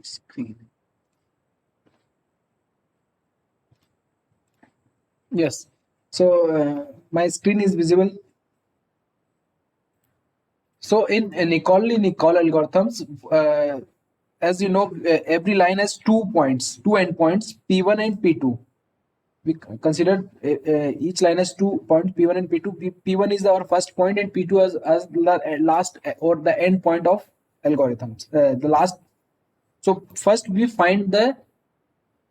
Screen. Yes. So my screen is visible. So in Nicol algorithms, as you know, every line has 2 points, two endpoints, P1 and P2. We considered each line has 2 points, P1 and P2. P1 is our first point and P2 as the last or the end point of algorithms. The last. So first we find the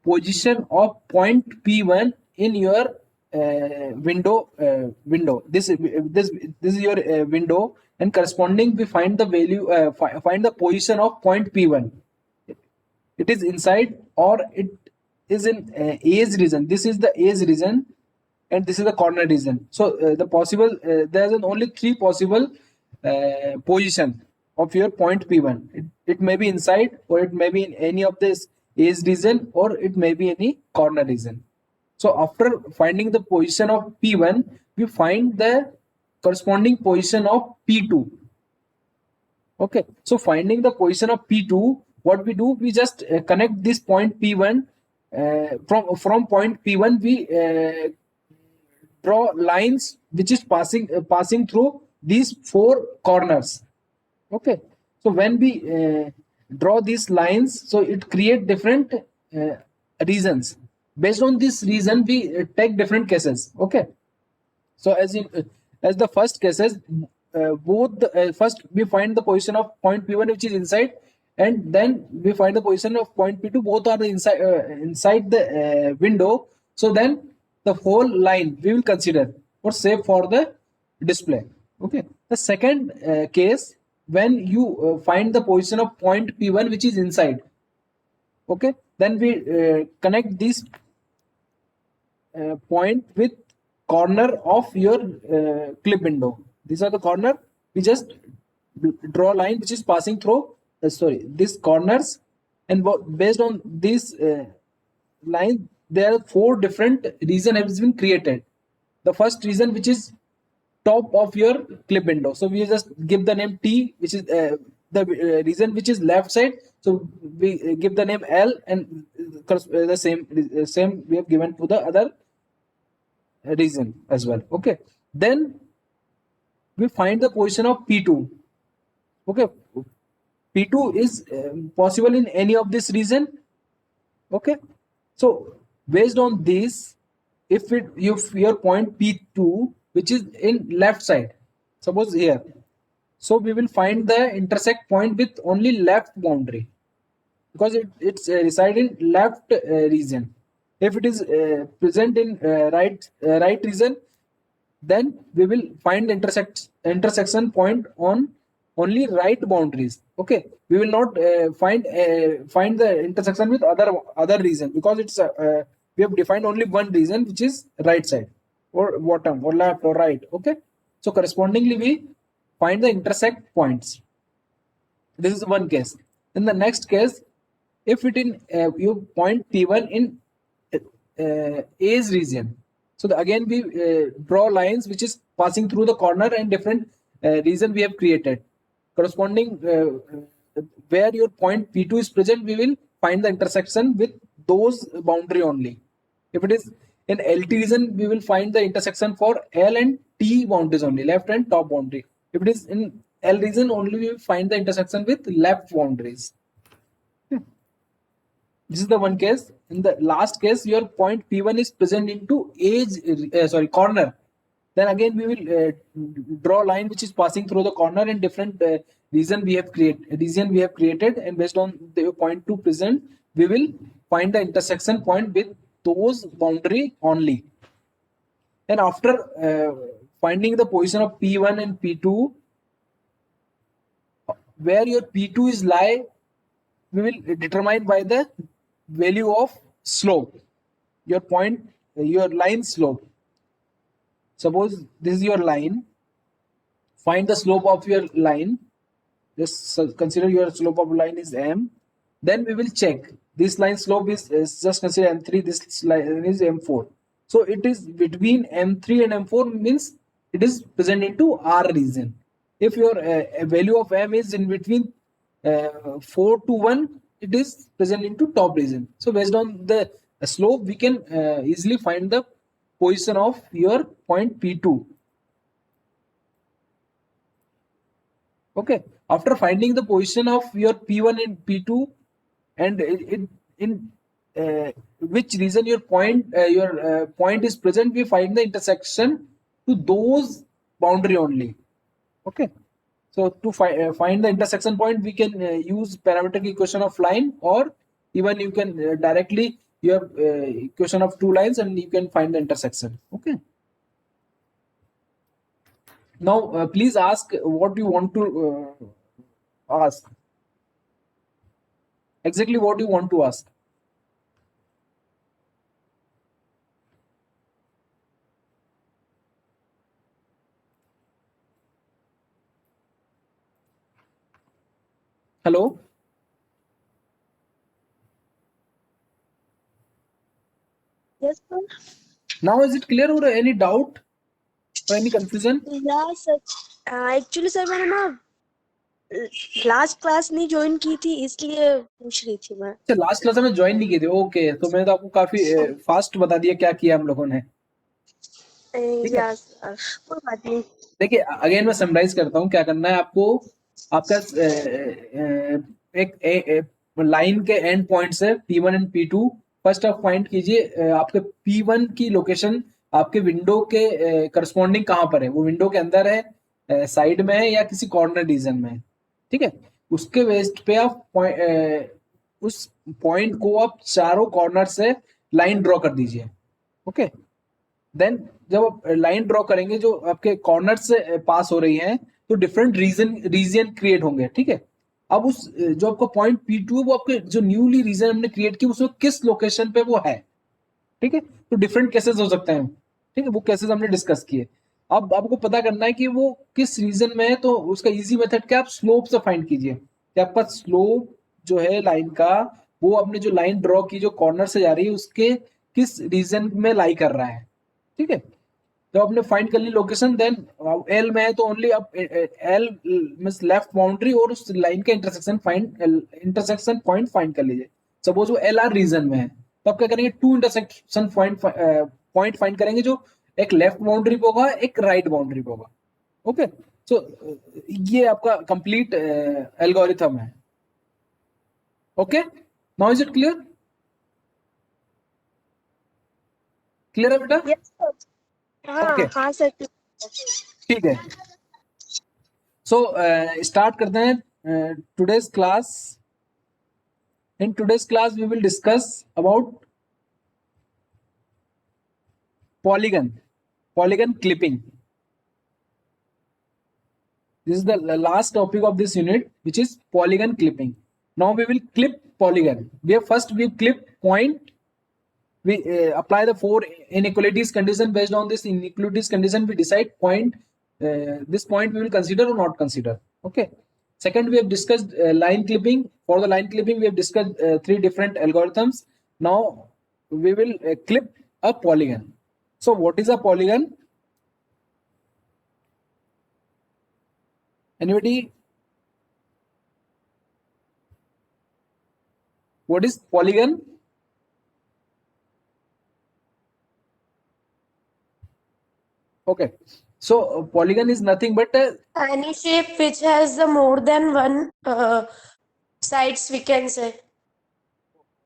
position of point P1 in your window. This is your window, and corresponding we find the value, find the position of point P1. It is inside or it is in edge region. This is the edge region, and this is the corner region. So the possible there is only three possible position of your point P1. It may be inside, or it may be in any of this edge region, or it may be any corner region. So after finding the position of P1, we find the corresponding position of P2. Okay, so finding the position of P2, what we do, we just connect this point P1. From point P1, we draw lines which is passing through these four corners. Okay, so when we draw these lines, so it create different regions. Based on this reason, we take different cases. Okay, so as the first cases, first we find the position of point P1 which is inside, and then we find the position of point P2. Both are inside the window. So then the whole line we will consider or save for the display. Okay. The second case, when you find the position of point P1 which is inside. Okay. Then we connect this point with corner of your clip window. These are the corner. We just draw a line which is passing through these corners, and based on this line there are four different region has been created. The first region which is top of your clip window, so we just give the name T, which is the region which is left side, so we give the name L, and the same we have given to the other region as well. Okay, then we find the position of P2. Okay, P2 is possible in any of this region. Okay, so based on this, if your point P2 which is in left side, suppose here, so we will find the intersect point with only left boundary, because it's reside in left region. If it is present in right region, then we will find intersection point on only right boundaries. Okay, we will not find the intersection with other region, because it's we have defined only one region which is right side or bottom or left or right. Okay, so correspondingly we find the intersect points. This is one case. In the next case, if it in you point P1 in A's region, so again we draw lines which is passing through the corner and different region we have created. Corresponding where your point P2 is present, we will find the intersection with those boundary only. If it is in LT region, we will find the intersection for L and T boundaries only, left and top boundary. If it is in L region only, we will find the intersection with left boundaries. This is the one case. In the last case, your point P1 is present into corner. Then again we will draw a line which is passing through the corner, and different region we have created, and based on the point 2 present, we will find the intersection point with those boundary only. And after finding the position of P1 and P2, where your P2 is lie, we will determine by the value of slope, your line slope. Suppose this is your line. Find the slope of your line. Just consider your slope of line is M. Then we will check. This line slope is just consider M3. This line is M4. So it is between M3 and M4, means it is present into R region. If your value of M is in between 4 to 1, it is present into top region. So based on the slope, we can easily find the position of your point P2. Okay, after finding the position of your P1 and P2, and in which region your point is present, we find the intersection to those boundary only. Okay, so to find the intersection point, we can use parametric equation of line, or even you can directly you have equation of two lines and you can find the intersection. Okay. Now, please ask what you want to ask. Exactly what you want to ask. Hello. Yes, sir. Now is it clear, or any doubt or any confusion? Yeah, sir. Actually sir मैंने ना last class नहीं join की थी, इसलिए पूछ रही थी मैं। अच्छा, लास्ट क्लास में ज्वाइन नहीं किए थे। ओके, तो मैंने तो आपको काफी फास्ट बता दिया क्या किया हम लोगों ने। ठीक है, या सर, कोई बात नहीं। देखिए अगेन मैं समराइज करता हूँ क्या करना है आपको। आपका एक लाइन के एंड पॉइंट्स है P1 एंड P2। फर्स्ट आप फाइंड कीजिए आपके P1 की लोकेशन आपके विंडो के करस्पॉन्डिंग कहाँ पर है। वो विंडो के अंदर है, साइड में है, या किसी कॉर्नर रीजन में है। ठीक है, उसके बेस्ड पे आप उस पॉइंट को आप चारों कॉर्नर से लाइन ड्रॉ कर दीजिए। ओके, देन जब आप लाइन ड्रॉ करेंगे जो आपके कॉर्नर से पास हो रही हैं, तो डिफरेंट रीजन क्रिएट होंगे। ठीक है, अब उस जो आपका पॉइंट P2 है, वो आपके जो न्यूली रीजन हमने क्रिएट किया उसमें किस लोकेशन पे वो है। ठीक है, तो डिफरेंट केसेस हो सकते हैं। ठीक है, वो केसेस हमने डिस्कस किए। अब आपको पता करना है कि वो किस रीजन में है, तो उसका इजी मेथड क्या, आप स्लोप से फाइंड कीजिए कि आपका स्लोप जो है लाइन का, वो अपने जो लाइन ड्रॉ की जो कॉर्नर से जा रही है उसके किस रीजन में लाई कर रहा है। ठीक है, तो आपने फाइंड कर ली लोकेशन, देन एल में है तो ओनली आप एल मींस लेफ्ट बाउंड्री और उस लाइन का इंटरसेक्शन पॉइंट फाइंड कर लीजिए। सपोज वो एल आर रीजन में है, तो आप क्या करेंगे, टू इंटरसेक्शन पॉइंट फाइंड करेंगे, जो एक लेफ्ट बाउंड्री पे होगा, एक राइट बाउंड्री पे होगा। ओके, सो ये आपका कंप्लीट एल्गोरिथम है। Okay, now is it clear? Clear है बेटा? Yes sir. हाँ ओके, हाँ सर। ठीक है। सो स्टार्ट करते हैं today's class. In today's class we will discuss about polygon clipping. This is the last topic of this unit, which is polygon clipping. Now we will clip polygon. We clip point. We apply the four inequalities condition. Based on this inequalities condition, we decide point. This point we will consider or not consider. Okay. Second, we have discussed line clipping. For the line clipping, we have discussed three different algorithms. Now we will clip a polygon. So what is a polygon? Anybody? What is polygon? Okay, so polygon is nothing but Any shape which has the more than one sides, we can say.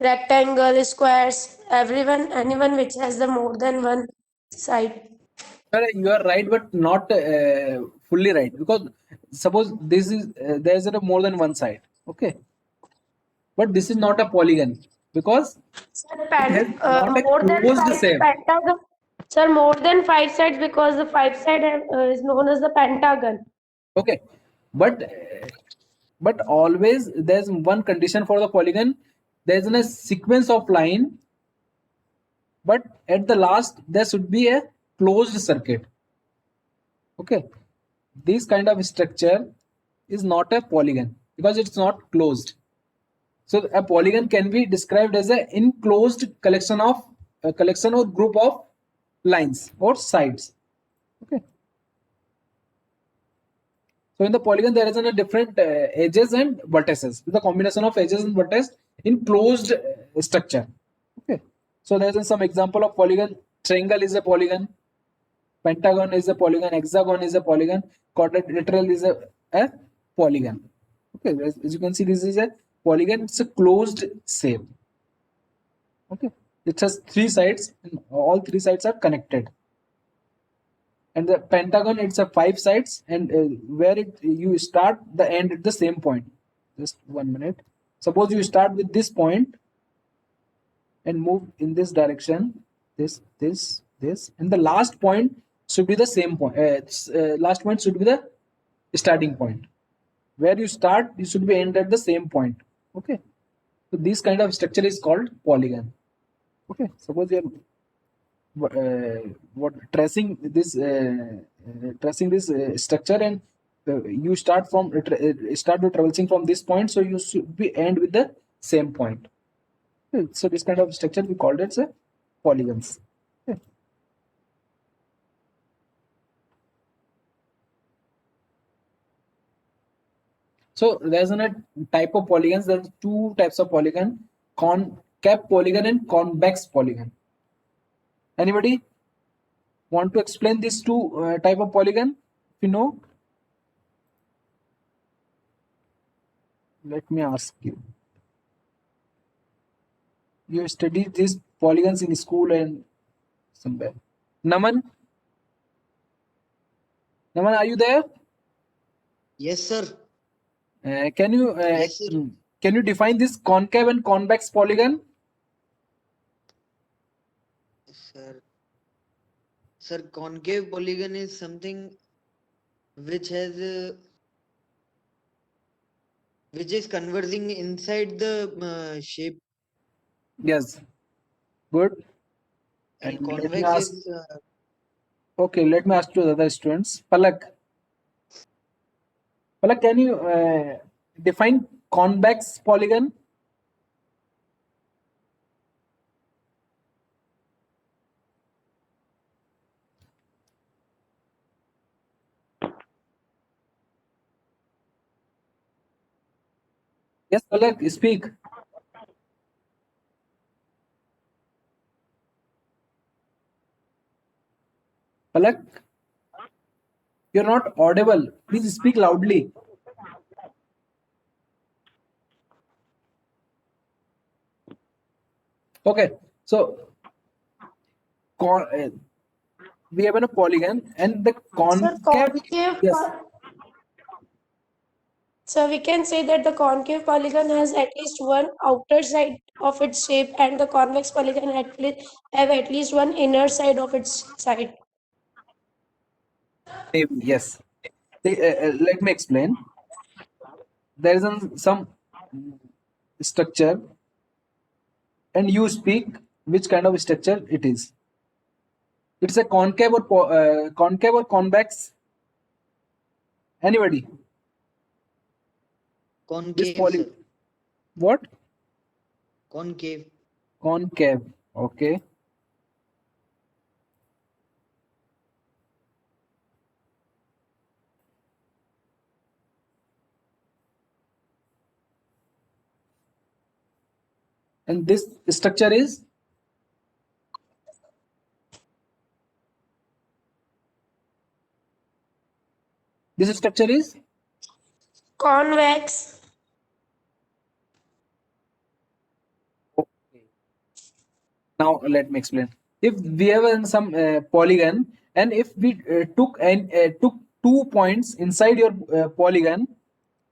Rectangle, squares, anyone which has the more than one side. you are right, but not fully right, because suppose this is there is a more than one side. Okay, but this is not a polygon because Sir, it has not a more than closed five shape. pentagon. Sir, more than five sides because the five side is known as the pentagon. Okay, but always there's one condition for the polygon. There's a sequence of line, but at the last there should be a closed circuit. Okay, this kind of structure is not a polygon because it's not closed. So a polygon can be described as an enclosed collection of a collection or group of lines or sides. Okay, So in the polygon, there is a different edges and vertices. The combination of edges and vertices in closed structure. Okay. So there is some example of polygon. Triangle is a polygon. Pentagon is a polygon. Hexagon is a polygon. Quadrilateral is a polygon. Okay. As you can see, this is a polygon. It's a closed shape. Okay. It has three sides, and all three sides are connected. And the pentagon, it's a five sides, and where you start the end at the same point. Just 1 minute. Suppose you start with this point and move in this direction, this, and the last point should be the same point. Last point should be the starting point. Where you start, you should be end at the same point. Okay. So this kind of structure is called polygon. Okay. Suppose you are what tracing this structure, and you start with traversing from this point, so you should be end with the same point. Okay, so this kind of structure we called it polygons. Okay. So there's a type of polygons. There's two types of polygon: concave polygon and convex polygon. Anybody want to explain these two type of polygon? If you know, let me ask you. You studied these polygons in school and somewhere. Naman, are you there? Yes, sir. Can you Yes, sir. can you define this concave and convex polygon? Sir. Sir, concave polygon is something which has which is converging inside the shape, Yes. Good. and And let me convex ask. is Okay, let me ask to the other students. Palak, can you define convex polygon? Yes, Palak, speak. Palak, you're not audible. Please speak loudly. Okay, so we have a polygon and the Sir, concave. concave. Yes. So we can say that the concave polygon has at least one outer side of its shape, and the convex polygon have at least one inner side of its side. Maybe, yes. Let me explain. There is some structure, and you speak which kind of structure it is. It's a concave or convex. Anybody? This concave, sir. What? Concave. Concave. Okay. And this structure is? This structure is? Convex. Okay. Now let me explain. If we have some polygon, and if we took 2 points inside your polygon,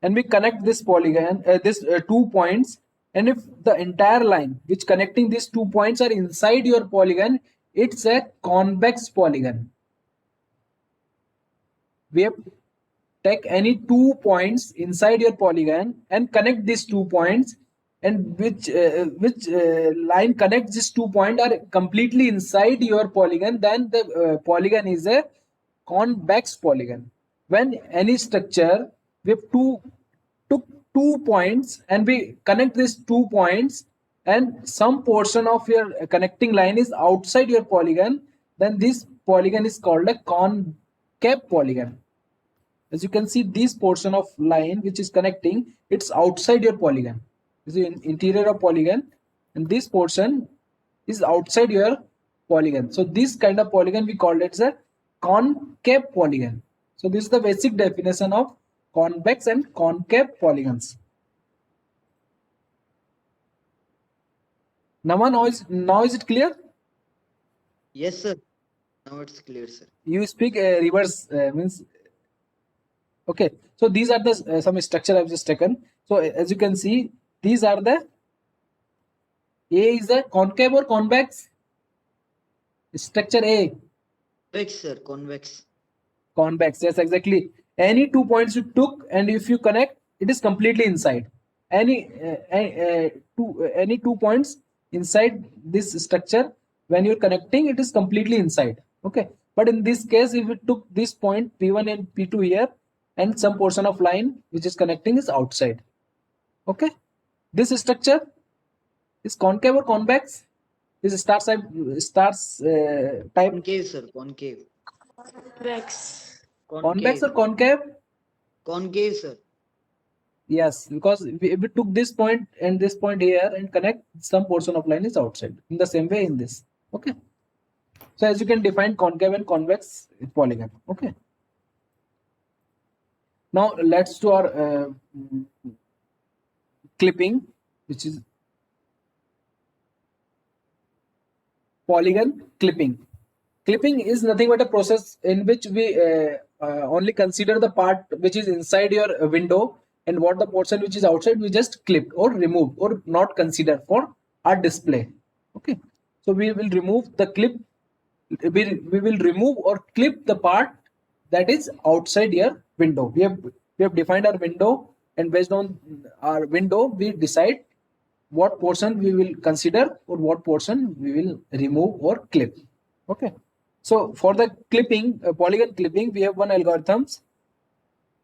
and we connect this polygon, this 2 points, and if the entire line which connecting these 2 points are inside your polygon, it's a convex polygon. We have take any 2 points inside your polygon and connect these 2 points, and which line connects these 2 points are completely inside your polygon, then the polygon is a convex polygon. When any structure with took 2 points and we connect these 2 points, and some portion of your connecting line is outside your polygon, then this polygon is called a concave polygon. as you can see, this portion of line which is connecting, it's outside your polygon. This is the interior of polygon, and this portion is outside your polygon. So this kind of polygon we call it as a concave polygon. So this is the basic definition of convex and concave polygons. Naman, now is it clear? Yes, sir. Now it's clear, sir. You speak reverse means okay. So these are the some structure I've just taken. So as you can see, these are the A is a concave or convex structure. A Convex, sir. Convex. convex, yes, exactly. Any 2 points you took, and if you connect, it is completely inside. Any any 2 points inside this structure, when you're connecting, it is completely inside. Okay, but in this case, if we took this point P1 and P2 here, and some portion of line which is connecting is outside. Okay, this structure is concave or convex? This star type type Concave, sir. Concave. Convex. convex or Concave. concave? Concave, sir. Yes, because if we took this point and this point here and connect, some portion of line is outside. In the same way in this. Okay. So as you can define concave and convex polygon. Okay. Now let's do our clipping, which is polygon clipping. Clipping is nothing but a process in which we only consider the part which is inside your window, and what the portion which is outside we just clip or remove or not consider for our display. Okay, so we will remove the clip. We will remove or clip the part that is outside your window. We have defined our window, and based on our window we decide what portion we will consider or what portion we will remove or clip. Okay, so for the clipping, polygon clipping, we have one algorithms,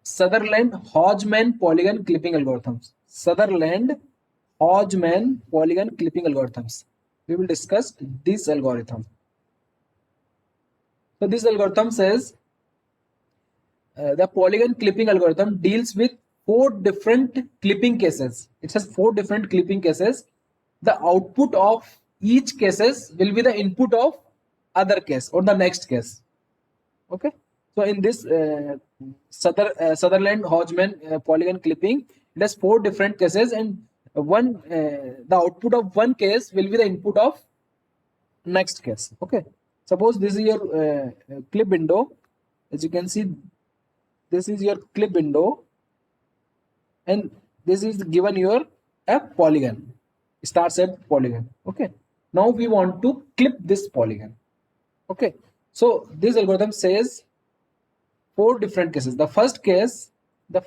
Sutherland-Hodgman polygon clipping algorithms. Sutherland-Hodgman polygon clipping algorithms. We will discuss this algorithm. So this algorithm says the polygon clipping algorithm deals with 4 different clipping cases. It has 4 different clipping cases. The output of each cases will be the input of other case or the next case. Okay. So in this Sutherland-Hodgman polygon clipping, it has 4 different cases, and the output of one case will be the input of next case. Okay. Suppose this is your clip window. As you can see, this is your clip window, and this is given your a polygon, star shaped polygon. Okay, now we want to clip this polygon. Okay, so this algorithm says 4 different cases. The first case, the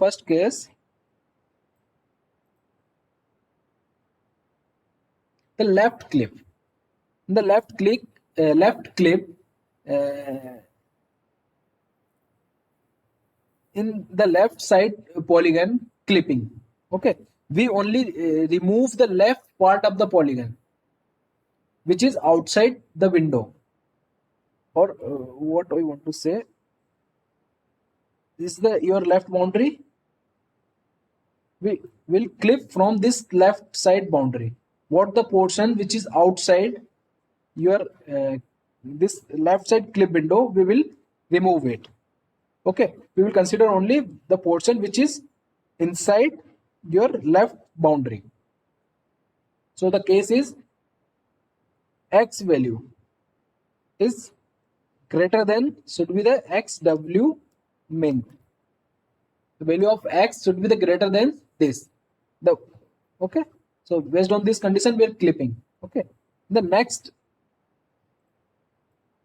left clip. In the left clip, in the left side polygon clipping. Okay, we only remove the left part of the polygon which is outside the window, or what I want to say, this is your left boundary. We will clip from this left side boundary. What the portion which is outside your this left side clip window, we will remove it. Okay, we will consider only the portion which is inside your left boundary. So the case is x value is greater than, should be the xw min. The value of x should be the greater than this. Okay, so based on this condition we are clipping. Okay, the next,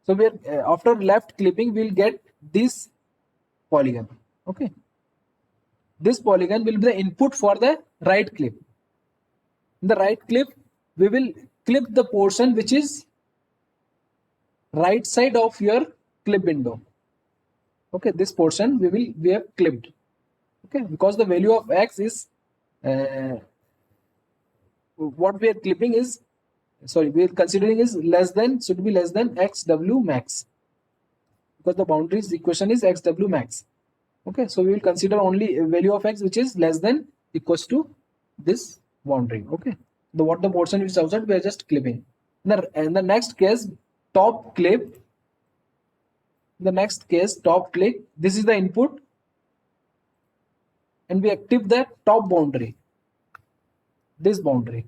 so we are after left clipping we will get this polygon. Okay, this polygon will be the input for the right clip. In the right clip, we will clip the portion which is right side of your clip window. Okay, this portion we have clipped. Okay, because the value of x is what we are clipping is, sorry, we are considering is less than, should be less than xw max, because the boundaries equation is xw max. Okay, so we will consider only a value of x which is less than equals to this boundary. Okay, the portion which is outside we are just clipping. In the next case, top clip. The next case, top click. This is the input, and we active the top boundary, this boundary.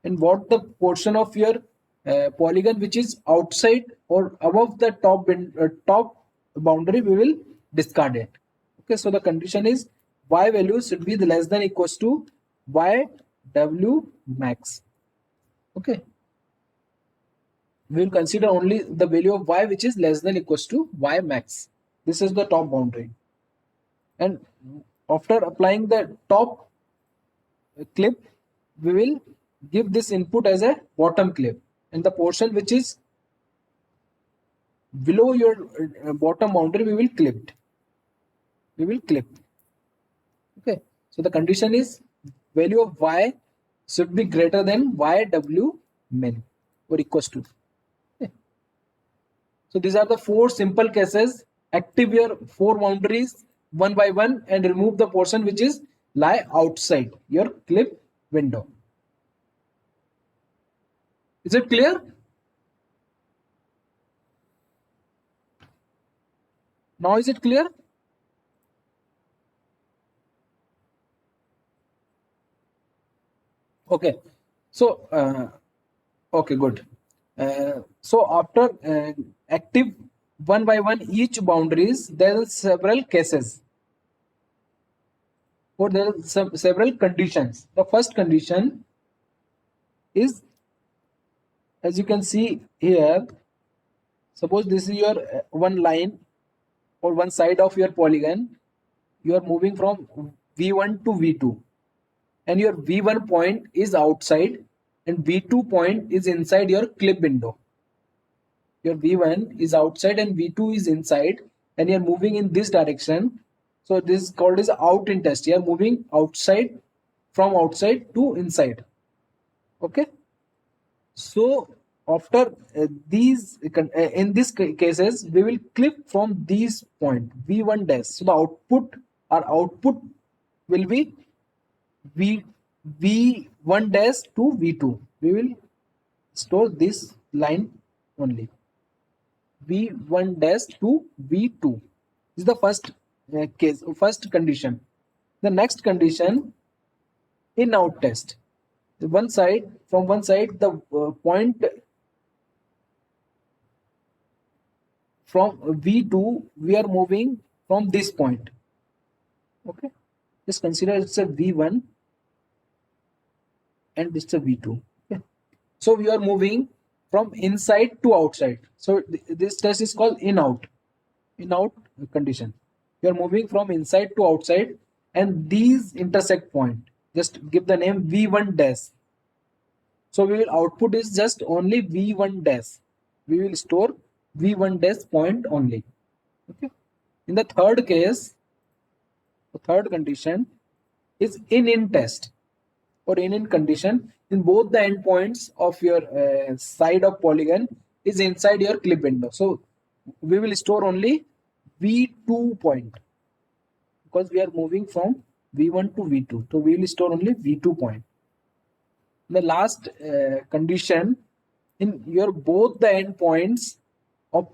And what the portion of your polygon which is outside or above the top boundary, we will discard it. Okay, so the condition is y value should be the less than equals to y w max. Okay, we will consider only the value of y which is less than equals to y max. This is the top boundary, and after applying the top clip, we will give this input as a bottom clip, and the portion which is below your bottom boundary we will clip. Okay, so the condition is value of y should be greater than y w min or equals to. Okay. So these are the 4 simple cases. Active your 4 boundaries one by one and remove the portion which is lie outside your clip window. Is it clear? Now is it clear? Okay, so okay, good. So after active one by one each boundaries, there are several cases, or there are several conditions. The first condition is, as you can see here, suppose this is your one line or one side of your polygon. You are moving from V1 to V2, and your V1 point is outside and V2 point is inside your clip window. Your V1 is outside and V2 is inside, and you're moving in this direction. So this is called as out in test. You're moving outside, from outside to inside. Okay, so after these in these cases we will clip from these point V1 dash. So the output will be V1 dash to V2. We will store this line only, V1 dash to V2. This is the first first condition. The next condition, in out test. From one side the point from V2 we are moving from this point. Okay, just consider it's a V1 and it's a V2. Okay, so we are moving from inside to outside. So this test is called in out condition. You are moving from inside to outside, and these intersect point. Just give the name V1 dash. So we will output is just only V1 dash. We will store V1 dash point only. Okay. In the third case, the third condition is in test or in condition. In both the endpoints of your side of polygon is inside your clip window. So we will store only V2 point, because we are moving from V1 to V2. So we will store only V2 point. The last condition, in your both the endpoints of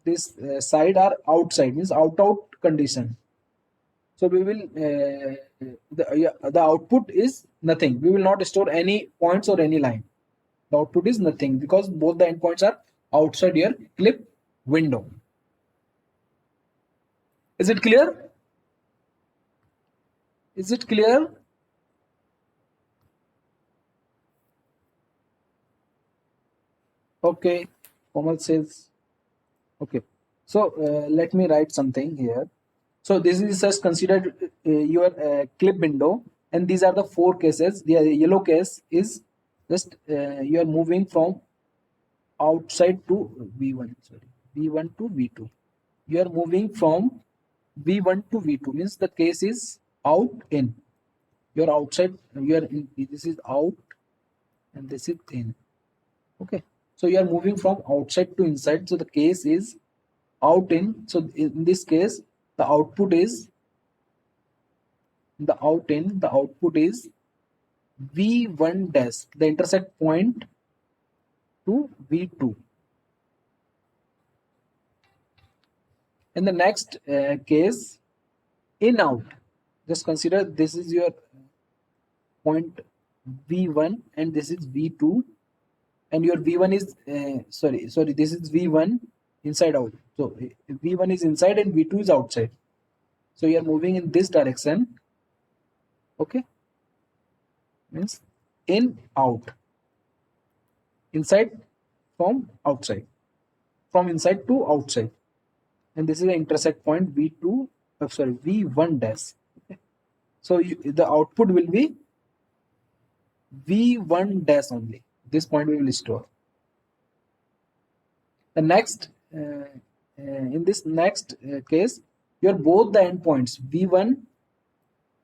this side are outside, means out condition. So we will the output is nothing. We will not store any points or any line. The output is nothing because both the endpoints are outside your clip window. Is it clear? Is it clear? Okay, Komal says okay. So let me write something here. So this is just considered your clip window, and these are the 4 cases. The yellow case is just you are moving from outside to V1. Sorry, V1 to V2. You are moving from V1 to V2, means the case is out in. You are outside. You are in. This is out, and this is in. Okay. So you are moving from outside to inside. So the case is out in. So in this case, the output is the output is V1 dash, the intersect point to V2. In the next case, in out, just consider this is your point V1 and this is V2, and your V1 is sorry, this is V1 inside out. So V1 is inside and V2 is outside. So you are moving in this direction. Okay, means in out, inside from outside, from inside to outside, and this is the intersect point V2. Sorry, V1 dash. Okay. So the output will be V1 dash only. This point we will store. The next in this next case, your both the endpoints V1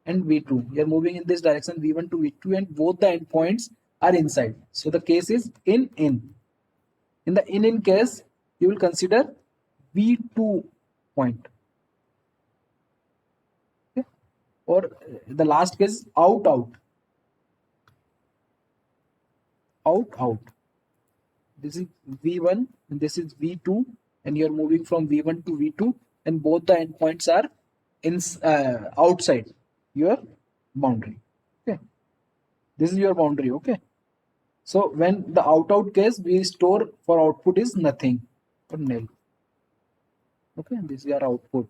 and V2, you are moving in this direction V1 to V2, and both the endpoints are inside. So the case is in. In the in case, you will consider V2 point. Okay. Or the last case, out. This is V1 and this is V2, and you are moving from V1 to V2, and both the endpoints are outside your boundary. Okay, this is your boundary. Okay, so when the out case, we store for output is nothing or nil. Okay, this is your output.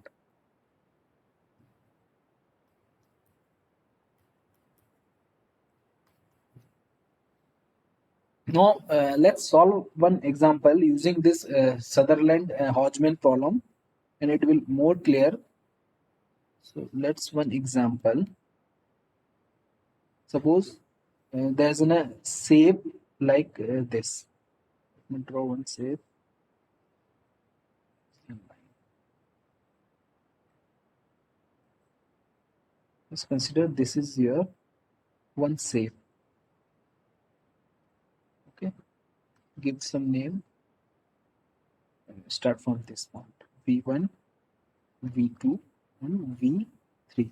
Now let's solve one example using this Sutherland-Hodgman problem, and it will more clear. So let's one example. Suppose there's a shape like this. Let me draw one shape. Let's consider this is your one shape. Okay, give some name. Start from this point. V1, V2, and V3.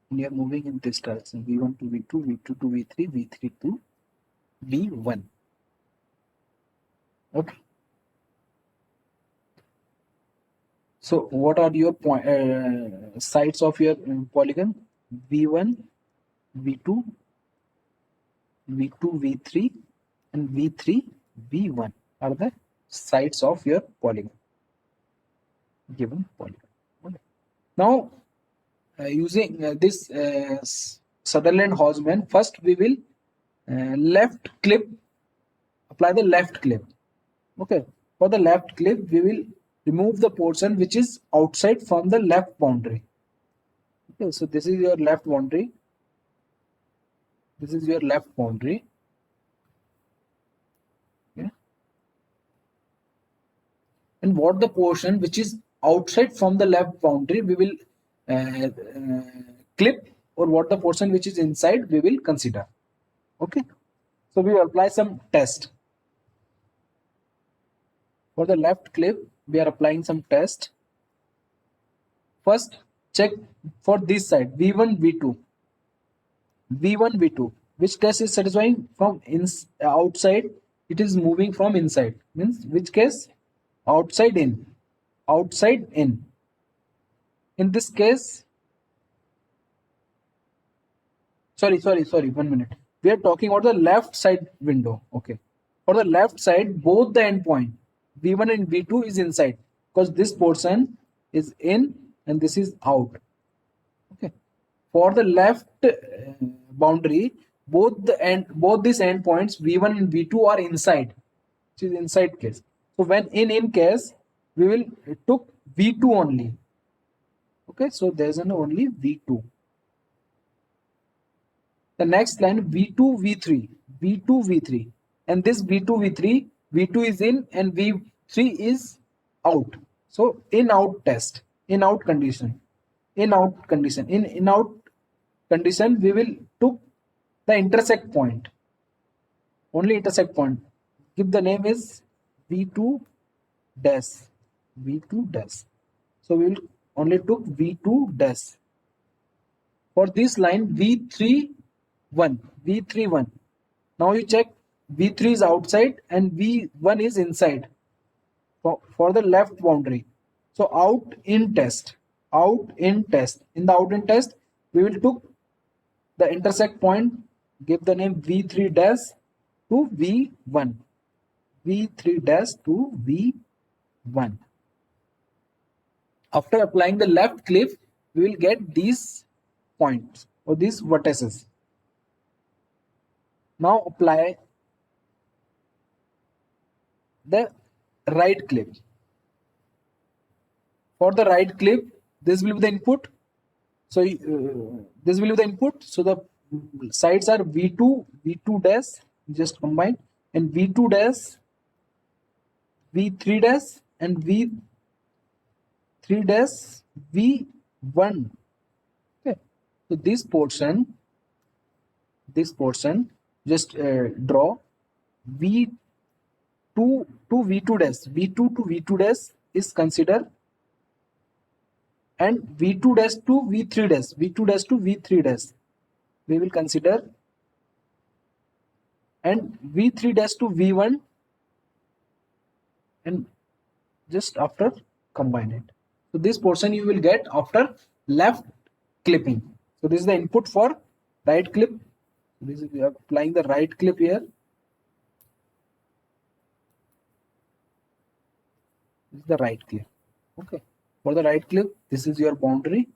And you are moving in this direction. V1 to V2, V2 to V3, V3 to V1. Okay. So what are your sides of your polygon? V1, V2, V2, V3, and V3, V1 are the sides of your polygon, given polygon. Okay. Now, using this Sutherland-Hodgman, first we will left clip, apply the left clip. Okay, for the left clip, we will remove the portion which is outside from the left boundary. Okay, so this is your left boundary. This is your left boundary. Okay. And what the portion which is outside from the left boundary, we will clip, or what the portion which is inside, we will consider. Okay, so we will apply some test. For the left clip, we are applying some test. First, check for this side, V1, V2. V1, V2. Which case is satisfying? From outside, it is moving from inside. Means which case? Outside in. Outside in. In this case, sorry, 1 minute. We are talking about the left side window. Okay. For the left side, both the endpoint V1 and V2 is inside, because this portion is in and this is out. Okay. For the left boundary, both these endpoints V1 and V2 are inside, which is inside case. So when in case, we will took V2 only. Okay, so there's an only V2. The next line V2 V3, V2 V3, and this V2 V3, V2 is in and V3 is out. So in out test, in out condition, in out condition, in out condition, we will took the intersect point, only intersect point. Give the name is V2 dash, V2 dash. So we will only took V2 dash. For this line V31, V31. Now you check V3 is outside and V1 is inside for the left boundary. So out in test. In the out in test, we will took the intersect point, give the name V3 dash to V1. V3 dash to V1. After applying the left clip, we will get these points or these vertices. Now apply the right clip. For the right clip, this will be the input. So this will be the input. So the sides are V2, V2 dash, just combine, and V2 dash, V3 dash, and V3 dash, V1. Okay. So this portion, just draw V2 to V2 dash. V2 to V2 dash is considered, and V2 dash to V3 dash. V2 dash to V3 dash we will consider, and V3 dash to V1, and just after combine it. So this portion you will get after left clipping. So this is the input for right clip. This is, we are applying the right clip here. This is the right clip. Okay. For the right clip, this is your boundary.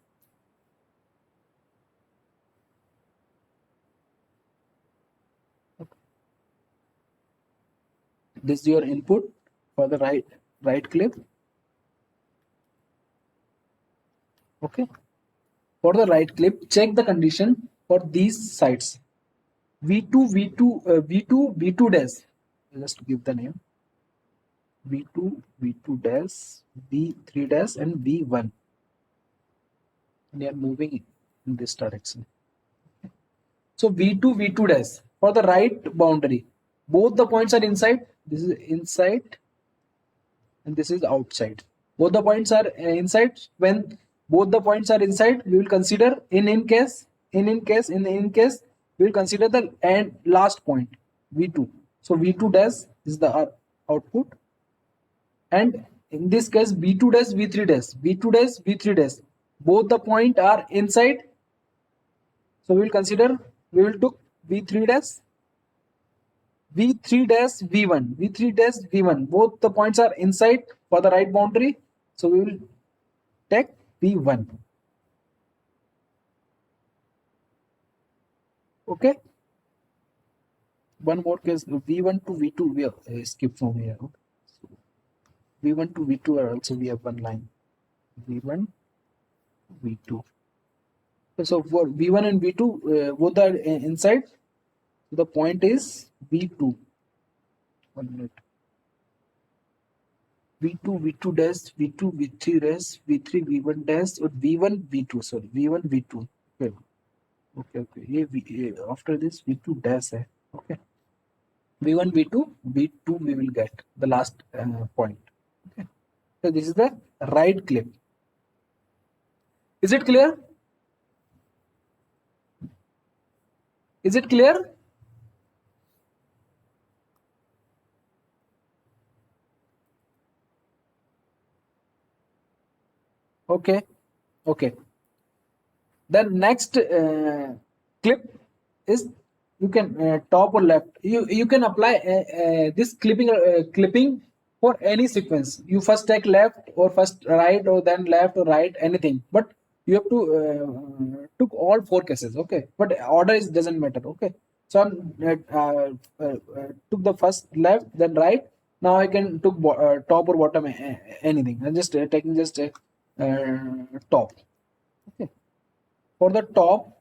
Okay. This is your input for the right clip. Okay. For the right clip, check the condition for these sides. V2 dash. Just give the name. V2 dash, V3 dash, and V1. And they are moving in this direction. Okay. So V2 dash for the right boundary. Both the points are inside. This is inside, and this is outside. Both the points are inside. When both the points are inside, we will consider in case we will consider the end last point V2. So V2 dash is the output, and in this case V2 dash, V3 dash, V2 dash, V3 dash, both the point are inside. So we will consider, we will took V3 dash, V3 dash, V1, V3 dash, V1. Both the points are inside for the right boundary. So we will take V1. Okay. One more case, V1 to V2 we have skip from here. Okay. So V1 to V2 are also we have one line. V1, V2. So for V1 and V2, both are inside. The point is V2. 1 minute. V2, V2 dash, V2, V3 dash, V3, V1 dash, or V1, V2. Sorry, V1, V2. Okay. Okay. ये after this V2 dash है. Okay. V1, V2, V2 we will get the last point. Okay. So this is the right clip. Is it clear? Is it clear? Okay. The next clip is, you can top or left. You can apply this clipping for any sequence. You first take left or first right or then left or right, anything. But you have to took all 4 cases. Okay. But order doesn't matter. Okay. So I'm took the first left, then right. Now I can took top or bottom, anything. I'm just taking just top. Okay. For the top,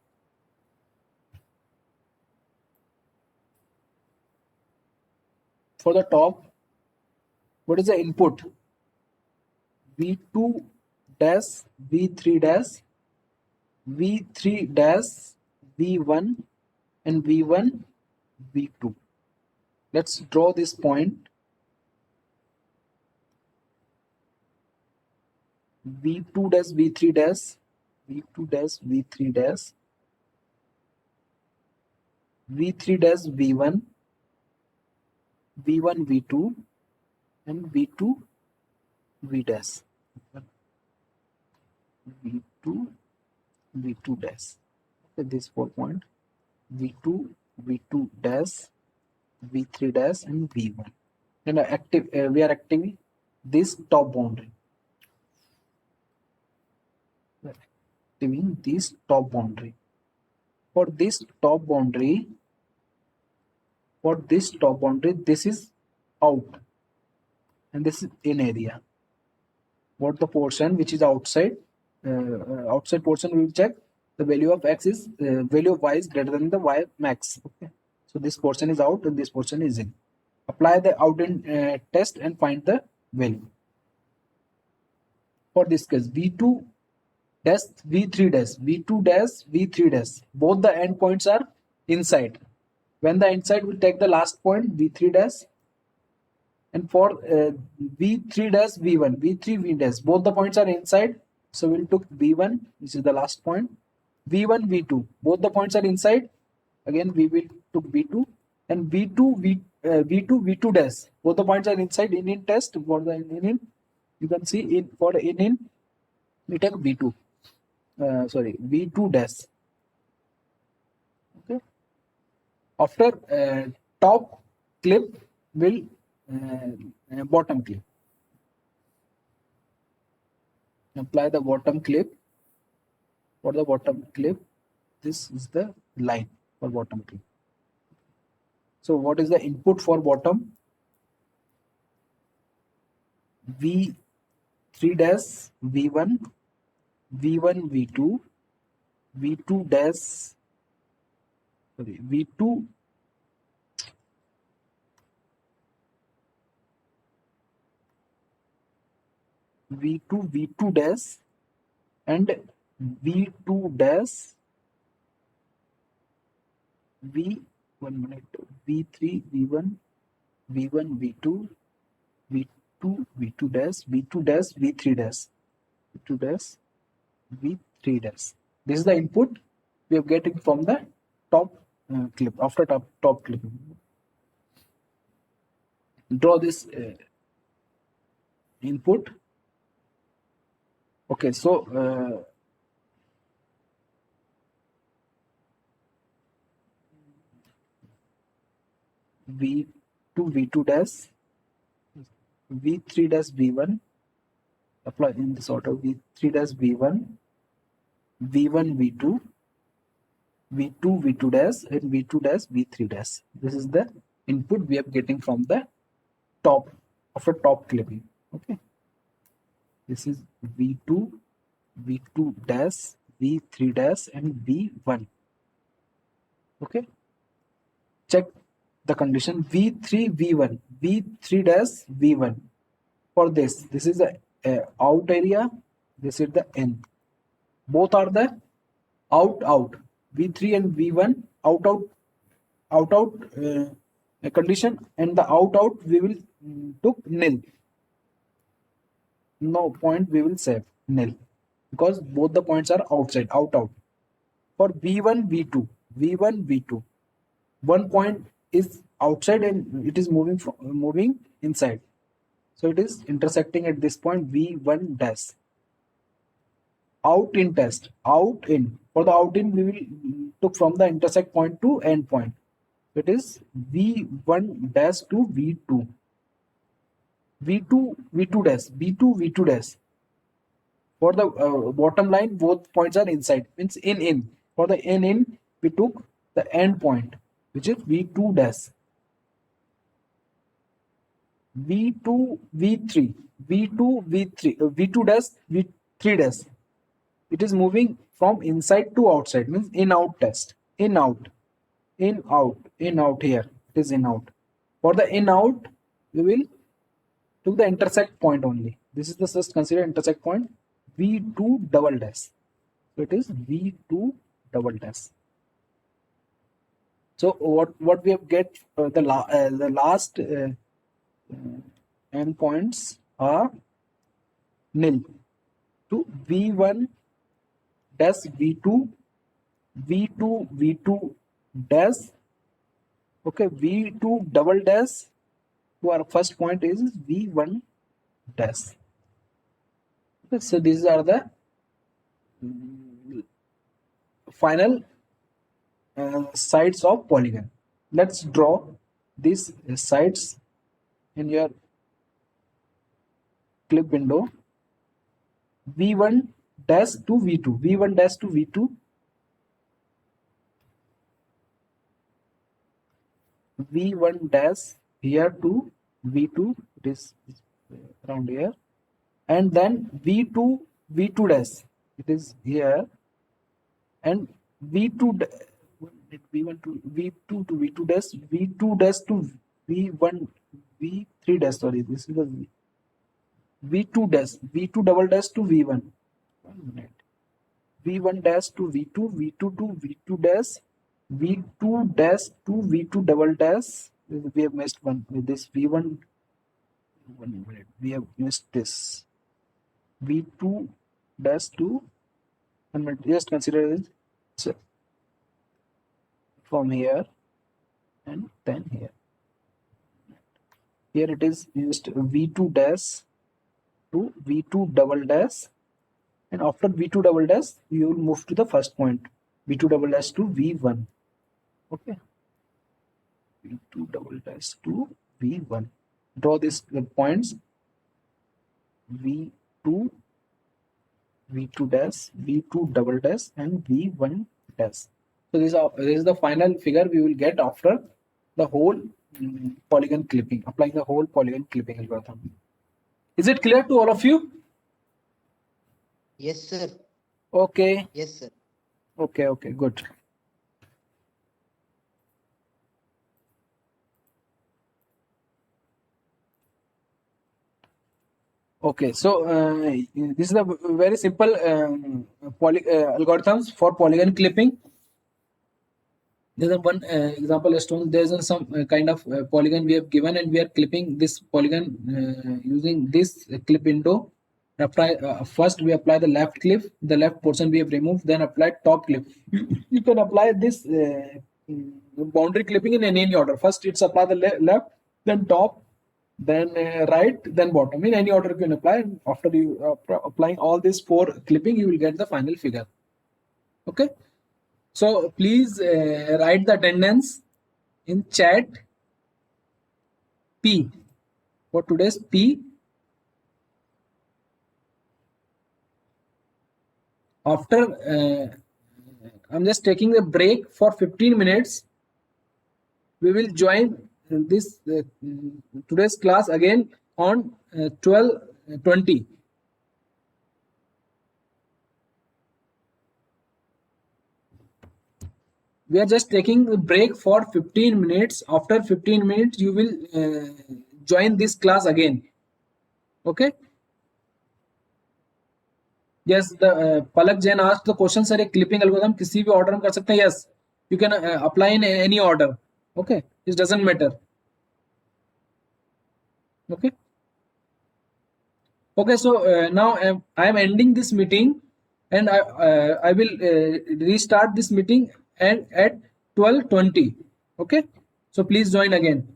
what is the input? V2 dash, V3 dash, V3 dash, V1, and V1, V2. Let's draw this point. V2 dash V3 dash, V2 dash V3 dash, V3 dash V1, V1 V2, and V2 V dash, V2 V2 dash. Okay, this 4 point, V2 V2 dash, V3 dash, and V1. And we are activing this top boundary. We are activating this top boundary. For this top boundary, this is out, and this is in area. What the portion which is outside, outside portion we will check. The value of x is value of y is greater than the y max. Okay, so this portion is out and this portion is in. Apply the out in test and find the value. For this case, V2 dash V3 dash, V2 dash V3 dash, both the endpoints are inside. When the inside will take the last point V3 dash, and for V3 dash V1, V3 V dash, both the points are inside. So we'll took V1, which is the last point, V1 V2, both the points are inside. Again we will took V2, and V2 V2 dash, both the points are inside. In test for the in you can see in for the in we take V2, V2 dash. Okay, after top clip will bottom clip. Apply the bottom clip. For the bottom clip, this is the line for bottom clip. So what is the input for bottom? V3 dash V1, V1 V2, V2 dash, V2 V2 dash, and V2 dash V3 V1, V1 V2, V2 dash, V2 dash V3 dash, V2 dash V3 dash. This is the input we are getting from the top clip. After top clip, draw this input. Okay, so V2 dash, V3 dash V1, apply in this order, V3 dash V1, V1 V2, V2 V2 dash, and V2 dash V3 dash. This is the input we are getting from the top after top clipping. Okay, this is V2 dash, V3 dash, and V1. Okay, check the condition V3 V1, V3 dash V1. For this is the out area, this is the in. Both are the out. V3 and V1 out condition, and the out we will took nil. No point we will save nil because both the points are outside, out. For V1 V2, one point is outside and it is moving inside, so it is intersecting at this point V1 dash. Out in test, out in. For the out in we will took from the intersect point to end point. It is V1 dash to V2, V2 dash, V2 dash. For the bottom line, both points are inside, means in. For the in we took the end point, which is V2 dash. V2 V3, V2 dash, V3 dash. It is moving from inside to outside, means in out test. In out here. It is in out. For the in out, we will took the intersect point only. This is the just consider intersect point V2 double dash. So it is V2 double dash. So what we have get the last endpoints are nil. to V1 dash V2, V2 V2 dash, okay, V2 double dash to our first point is V1 dash. Okay, so these are the final sides of polygon. Let's draw these sides in your clip window. V1 dash to V2, V1 dash to V2, V1 dash here to V2, it is around here, and then V2 V2 dash, it is here, and V2 V1 to V2 to V2 dash, V2 dash to V1 V3 dash, sorry, this is the V2 dash, V2 double dash to V1. 1 minute. V1 dash to V2, V2 to V2 dash, V2 dash to V2 double dash. We have missed one with this V1. 1 minute. We have missed this V2 dash to 1 minute. Just consider it. So from here and then here. Here it is just V2 dash to V2 double dash, and after V2 double dash you will move to the first point, V2 double dash to V1. Okay, V2 double dash to V1. Draw these points, V2 V2 dash, V2 double dash, and V1 dash. So this is the final figure we will get after the whole polygon clipping, applying the whole polygon clipping algorithm. Is it clear to all of you? Yes, sir. Okay, Yes, sir. okay, good. Okay, so this is a very simple algorithms for polygon clipping. There's one example shown. There's some kind of polygon we have given, and we are clipping this polygon using this clip window. First we apply the left clip, the left portion we have removed, then apply top clip. You can apply this boundary clipping in any order. First it's apply the left, then top, then right, then bottom. In any order you can apply. After you applying all these 4 clipping, you will get the final figure. Okay, so please write the attendance in chat. P for today's P. After I'm just taking a break for 15 minutes. We will join this today's class again on 12:20. We are just taking a break for 15 minutes. After 15 minutes, you will join this class again. Okay. Yes, the Palak Jain asked the question, sir, एक clipping algorithm किसी भी order में कर सकते हैं? Yes, you can apply in any order. Okay, it doesn't matter. Okay. Okay, so now I am ending this meeting, and I will restart this meeting and at 12:20. Okay, so please join again.